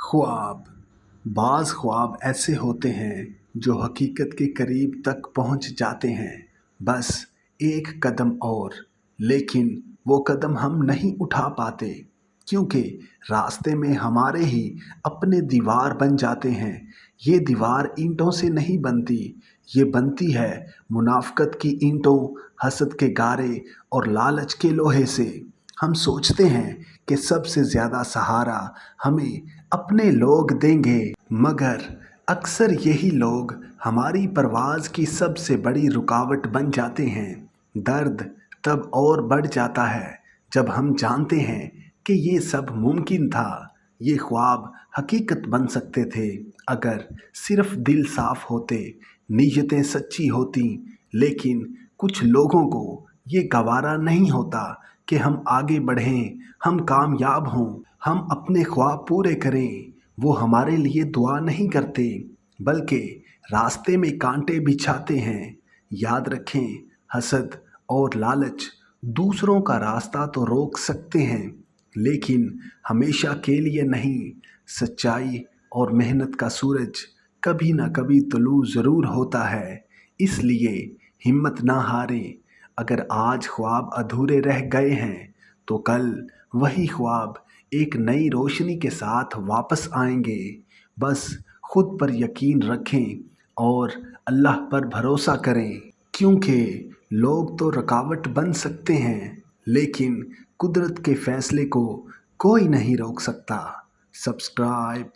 ख्वाब بعض ख्वाब ऐसे होते हैं जो हकीकत के करीब तक पहुंच जाते हैं, बस एक कदम और। लेकिन वो कदम हम नहीं उठा पाते क्योंकि रास्ते में हमारे ही अपने दीवार बन जाते हैं। ये दीवार ईंटों से नहीं बनती, ये बनती है मुनाफ़क़त की ईंटों, हसद के गारे और लालच के लोहे से। हम सोचते हैं कि सबसे ज़्यादा सहारा हमें अपने लोग देंगे, मगर अक्सर यही लोग हमारी परवाज़ की सबसे बड़ी रुकावट बन जाते हैं। दर्द तब और बढ़ जाता है जब हम जानते हैं कि ये सब मुमकिन था। ये ख्वाब हकीकत बन सकते थे अगर सिर्फ दिल साफ़ होते, नीयतें सच्ची होती। लेकिन कुछ लोगों को ये गवारा नहीं होता कि हम आगे बढ़ें, हम कामयाब हों, हम अपने ख्वाब पूरे करें। वो हमारे लिए दुआ नहीं करते बल्कि रास्ते में कांटे बिछाते हैं। याद रखें, हसद और लालच दूसरों का रास्ता तो रोक सकते हैं, लेकिन हमेशा के लिए नहीं। सच्चाई और मेहनत का सूरज कभी ना कभी तुलू ज़रूर होता है, इसलिए हिम्मत ना हारें। अगर आज ख्वाब अधूरे रह गए हैं तो कल वही ख्वाब एक नई रोशनी के साथ वापस आएंगे। बस खुद पर यकीन रखें और अल्लाह पर भरोसा करें, क्योंकि लोग तो रुकावट बन सकते हैं लेकिन कुदरत के फ़ैसले को कोई नहीं रोक सकता। सब्सक्राइब